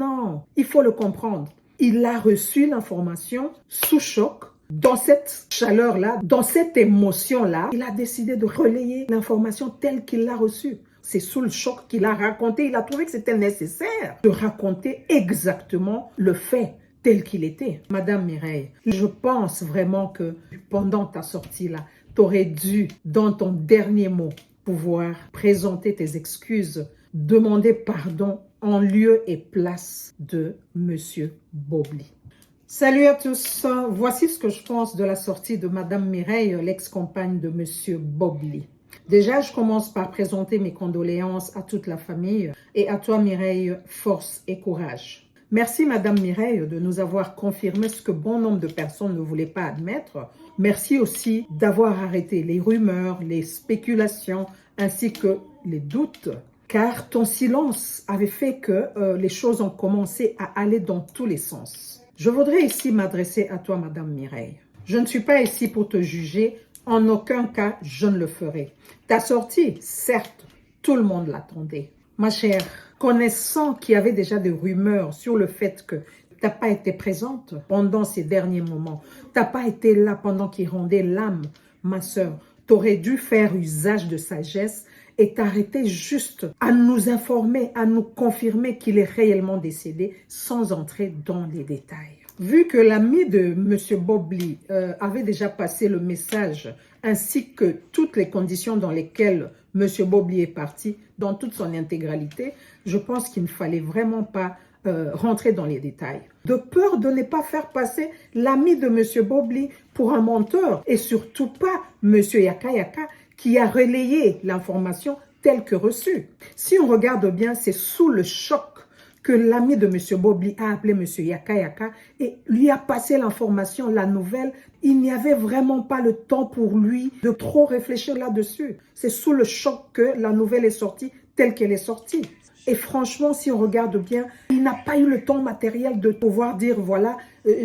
Non, il faut le comprendre. Il a reçu l'information sous choc. Dans cette chaleur-là, dans cette émotion-là, il a décidé de relayer l'information telle qu'il l'a reçue. C'est sous le choc qu'il a raconté. Il a trouvé que c'était nécessaire de raconter exactement le fait tel qu'il était. Madame Mireille, je pense vraiment que pendant ta sortie-là, tu aurais dû, dans ton dernier mot, pouvoir présenter tes excuses, demander pardon en lieu et place de Monsieur Bobli. Salut à tous, voici ce que je pense de la sortie de Madame Mireille, l'ex-compagne de Monsieur Bobli. Déjà, je commence par présenter mes condoléances à toute la famille et à toi Mireille, force et courage. Merci Madame Mireille de nous avoir confirmé ce que bon nombre de personnes ne voulaient pas admettre. Merci aussi d'avoir arrêté les rumeurs, les spéculations ainsi que les doutes. Car ton silence avait fait que les choses ont commencé à aller dans tous les sens. Je voudrais ici m'adresser à toi, Madame Mireille. Je ne suis pas ici pour te juger. En aucun cas, je ne le ferai. Ta sortie, certes, tout le monde l'attendait. Ma chère, connaissant qu'il y avait déjà des rumeurs sur le fait que tu n'as pas été présente pendant ces derniers moments, tu n'as pas été là pendant qu'il rendait l'âme, ma sœur, tu aurais dû faire usage de sagesse et t'arrêter juste à nous informer, à nous confirmer qu'il est réellement décédé sans entrer dans les détails. Vu que l'ami de M. Bobli avait déjà passé le message ainsi que toutes les conditions dans lesquelles M. Bobli est parti, dans toute son intégralité, je pense qu'il ne fallait vraiment pas rentrer dans les détails. De peur de ne pas faire passer l'ami de M. Bobli pour un menteur et surtout pas M. Yaka Yaka qui a relayé l'information telle que reçue. Si on regarde bien, c'est sous le choc que l'ami de M. Bobli a appelé M. Yaka Yaka et lui a passé l'information, la nouvelle. Il n'y avait vraiment pas le temps pour lui de trop réfléchir là-dessus. C'est sous le choc que la nouvelle est sortie telle qu'elle est sortie. Et franchement, si on regarde bien, il n'a pas eu le temps matériel de pouvoir dire, voilà,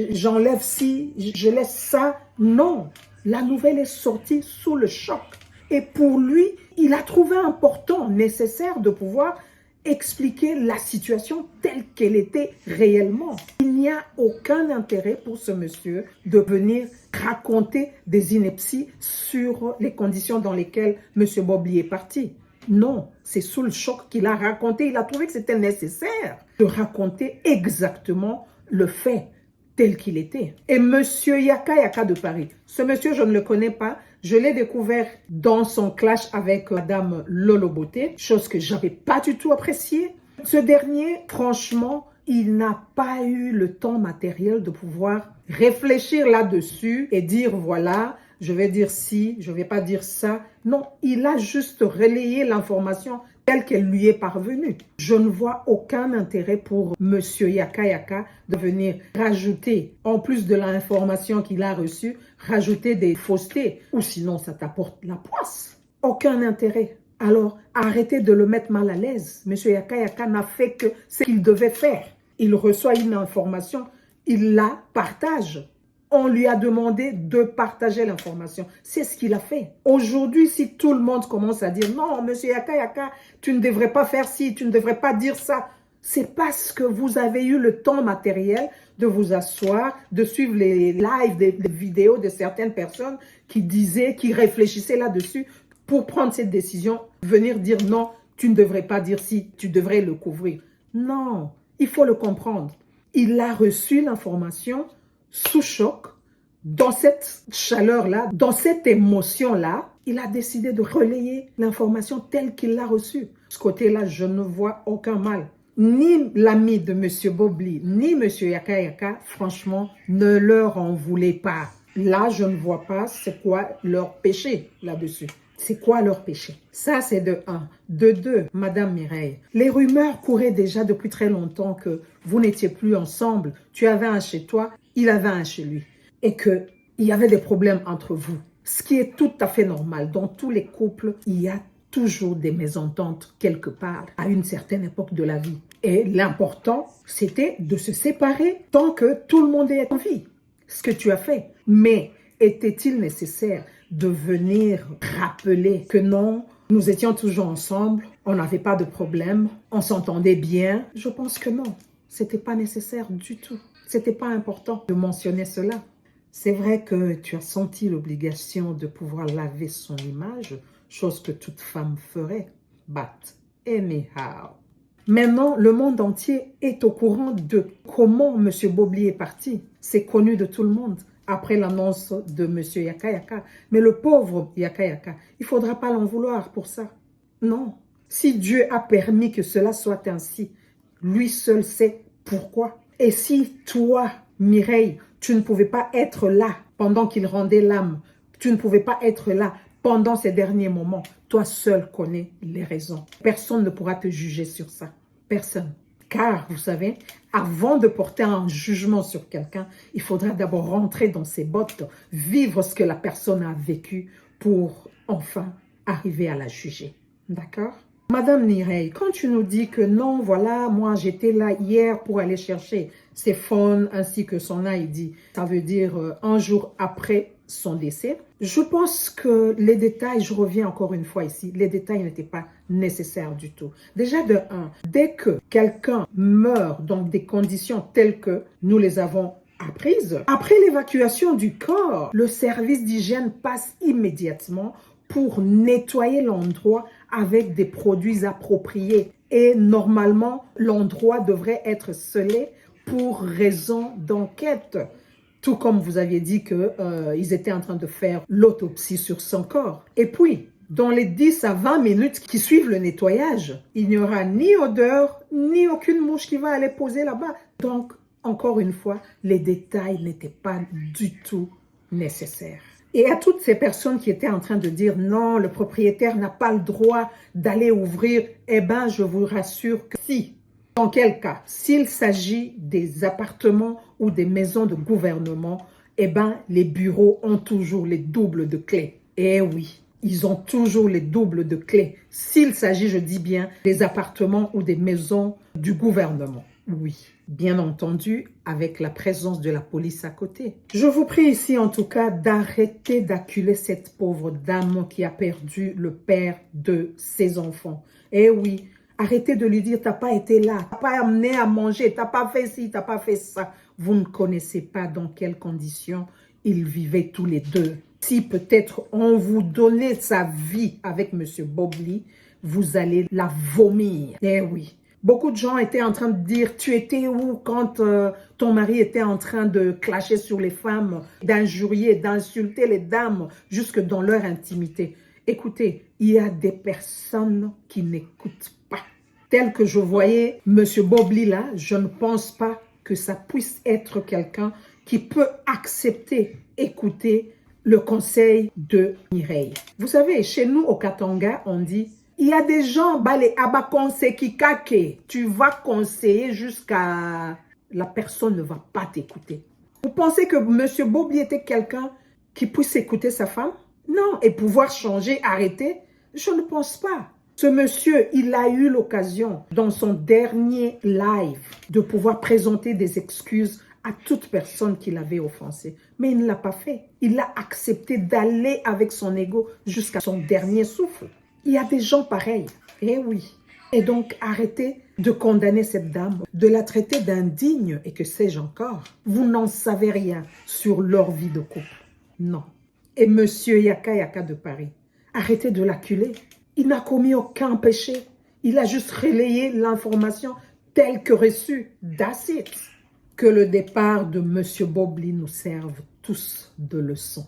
j'enlève ci, je laisse ça. Non, la nouvelle est sortie sous le choc. Et pour lui, il a trouvé important, nécessaire de pouvoir expliquer la situation telle qu'elle était réellement. Il n'y a aucun intérêt pour ce monsieur de venir raconter des inepties sur les conditions dans lesquelles M. Bobli est parti. Non, c'est sous le choc qu'il a raconté. Il a trouvé que c'était nécessaire de raconter exactement le fait tel qu'il était. Et Monsieur Yaka Yaka de Paris, ce monsieur, je ne le connais pas. Je l'ai découvert dans son clash avec Madame Lolo Beauté, chose que je n'avais pas du tout appréciée. Ce dernier, franchement, il n'a pas eu le temps matériel de pouvoir réfléchir là-dessus et dire voilà, je vais dire ci, je ne vais pas dire ça. Non, il a juste relayé l'information telle qu'elle lui est parvenue. Je ne vois aucun intérêt pour Monsieur Yaka Yaka de venir rajouter, en plus de l'information qu'il a reçue, rajouter des faussetés. Ou sinon, ça t'apporte la poisse. Aucun intérêt. Alors, arrêtez de le mettre mal à l'aise. Monsieur Yaka Yaka n'a fait que ce qu'il devait faire. Il reçoit une information, il la partage. On lui a demandé de partager l'information. C'est ce qu'il a fait. Aujourd'hui, si tout le monde commence à dire « Non, monsieur Yaka Yaka, tu ne devrais pas faire ci, tu ne devrais pas dire ça », c'est parce que vous avez eu le temps matériel de vous asseoir, de suivre les lives, des vidéos de certaines personnes qui disaient, qui réfléchissaient là-dessus pour prendre cette décision, venir dire « Non, tu ne devrais pas dire ci, tu devrais le couvrir ». Non, il faut le comprendre. Il a reçu l'information sous choc, dans cette chaleur-là, dans cette émotion-là, il a décidé de relayer l'information telle qu'il l'a reçue. De ce côté-là, je ne vois aucun mal. Ni l'ami de M. Bobli, ni M. Yaka Yaka, franchement, ne leur en voulez pas. Là, je ne vois pas c'est quoi leur péché là-dessus. C'est quoi leur péché? Ça, c'est de 1. De 2, Madame Mireille, les rumeurs couraient déjà depuis très longtemps que vous n'étiez plus ensemble. Tu avais un chez toi, il avait un chez lui. Et qu'il y avait des problèmes entre vous. Ce qui est tout à fait normal. Dans tous les couples, il y a toujours des mésententes quelque part à une certaine époque de la vie. Et l'important, c'était de se séparer tant que tout le monde est en vie. Ce que tu as fait. Mais était-il nécessaire de venir rappeler que non, nous étions toujours ensemble, on n'avait pas de problème, on s'entendait bien? Je pense que non. C'était pas nécessaire du tout. C'était pas important de mentionner cela. C'est vrai que tu as senti l'obligation de pouvoir laver son image, chose que toute femme ferait. But anyhow. Maintenant, le monde entier est au courant de comment M. Bobli est parti. C'est connu de tout le monde après l'annonce de M. Yaka Yaka. Mais le pauvre Yaka Yaka, il ne faudra pas l'en vouloir pour ça. Non. Si Dieu a permis que cela soit ainsi, lui seul sait pourquoi. Et si toi, Mireille, tu ne pouvais pas être là pendant qu'il rendait l'âme, tu ne pouvais pas être là pendant ces derniers moments, toi seul connais les raisons. Personne ne pourra te juger sur ça. Personne. Car, vous savez, avant de porter un jugement sur quelqu'un, il faudra d'abord rentrer dans ses bottes, vivre ce que la personne a vécu pour enfin arriver à la juger. D'accord? Madame Mireille, quand tu nous dis que non, voilà, moi j'étais là hier pour aller chercher ses phones ainsi que son ID, ça veut dire un jour après son décès, je pense que les détails, je reviens encore une fois ici, les détails n'étaient pas nécessaires du tout. Déjà de un, dès que quelqu'un meurt dans des conditions telles que nous les avons apprises, après l'évacuation du corps, le service d'hygiène passe immédiatement pour nettoyer l'endroit avec des produits appropriés. Et normalement, l'endroit devrait être scellé pour raison d'enquête. Tout comme vous aviez dit qu'ils étaient en train de faire l'autopsie sur son corps. Et puis, dans les 10 à 20 minutes qui suivent le nettoyage, il n'y aura ni odeur, ni aucune mouche qui va aller poser là-bas. Donc, encore une fois, les détails n'étaient pas du tout nécessaires. Et à toutes ces personnes qui étaient en train de dire non, le propriétaire n'a pas le droit d'aller ouvrir, eh bien, je vous rassure que si, dans quel cas, s'il s'agit des appartements ou des maisons de gouvernement, eh bien, les bureaux ont toujours les doubles de clés. Eh oui, ils ont toujours les doubles de clés. S'il s'agit, je dis bien, des appartements ou des maisons du gouvernement. Oui, bien entendu, avec la présence de la police à côté. Je vous prie ici, en tout cas, d'arrêter d'acculer cette pauvre dame qui a perdu le père de ses enfants. Eh oui, arrêtez de lui dire, t'as pas été là, t'as pas amené à manger, t'as pas fait ci, t'as pas fait ça. Vous ne connaissez pas dans quelles conditions ils vivaient tous les deux. Si peut-être on vous donnait sa vie avec M. Bobli, vous allez la vomir. Eh oui. Beaucoup de gens étaient en train de dire, tu étais où quand ton mari était en train de clasher sur les femmes, d'injurier, d'insulter les dames jusque dans leur intimité. Écoutez, il y a des personnes qui n'écoutent pas. Tel que je voyais M. Bobli là, je ne pense pas que ça puisse être quelqu'un qui peut accepter, écouter le conseil de Mireille. Vous savez, chez nous au Katanga, on dit, il y a des gens, tu vas conseiller jusqu'à la personne ne va pas t'écouter. Vous pensez que M. Bobli était quelqu'un qui puisse écouter sa femme? Non, et pouvoir changer, arrêter? Je ne pense pas. Ce monsieur, il a eu l'occasion, dans son dernier live, de pouvoir présenter des excuses à toute personne qui l'avait offensé. Mais il ne l'a pas fait. Il a accepté d'aller avec son ego jusqu'à son dernier souffle. Il y a des gens pareils. Eh oui. Et donc, arrêtez de condamner cette dame, de la traiter d'indigne et que sais-je encore. Vous n'en savez rien sur leur vie de couple. Non. Et monsieur Yaka Yaka de Paris, arrêtez de l'acculer. Il n'a commis aucun péché. Il a juste relayé l'information telle que reçue. That's it. Que le départ de monsieur Bobli nous serve tous de leçon.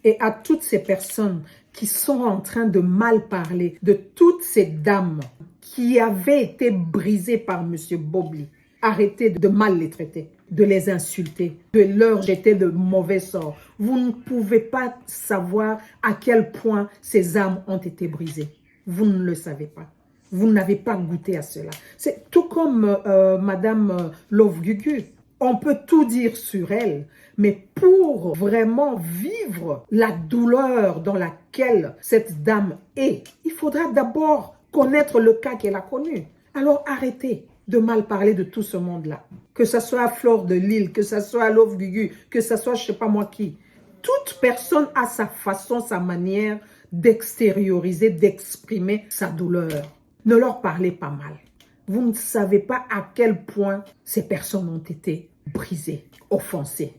Et à toutes ces personnes qui sont en train de mal parler de toutes ces dames qui avaient été brisées par M. Bobli, arrêtez de mal les traiter, de les insulter, de leur jeter de mauvais sorts. Vous ne pouvez pas savoir à quel point ces âmes ont été brisées. Vous ne le savez pas. Vous n'avez pas goûté à cela. C'est tout comme Madame Love Gugu. On peut tout dire sur elle, mais pour vraiment vivre la douleur dans laquelle cette dame est, il faudra d'abord connaître le cas qu'elle a connu. Alors arrêtez de mal parler de tout ce monde-là. Que ce soit Fleur de Lille, que ce soit Love Gugu, que ce soit je ne sais pas moi qui. Toute personne a sa façon, sa manière d'extérioriser, d'exprimer sa douleur. Ne leur parlez pas mal. Vous ne savez pas à quel point ces personnes ont été brisées, offensées.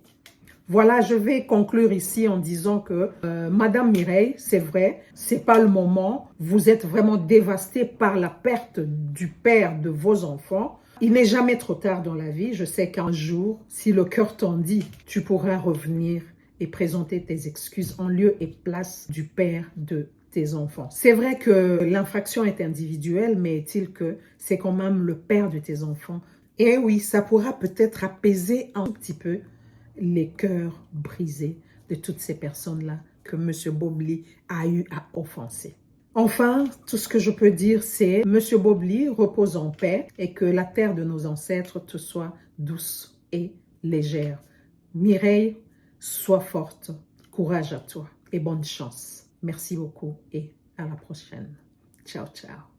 Voilà, je vais conclure ici en disant que Madame Mireille, c'est vrai, c'est pas le moment. Vous êtes vraiment dévastée par la perte du père de vos enfants. Il n'est jamais trop tard dans la vie. Je sais qu'un jour, si le cœur t'en dit, tu pourras revenir et présenter tes excuses en lieu et place du père de tes enfants. C'est vrai que l'infraction est individuelle, mais est-il que c'est quand même le père de tes enfants? Et oui, ça pourra peut-être apaiser un petit peu les cœurs brisés de toutes ces personnes-là que M. Bobli a eu à offenser. Enfin, tout ce que je peux dire, c'est M. Bobli repose en paix et que la terre de nos ancêtres te soit douce et légère. Mireille, sois forte, courage à toi et bonne chance. Merci beaucoup et à la prochaine. Ciao, ciao.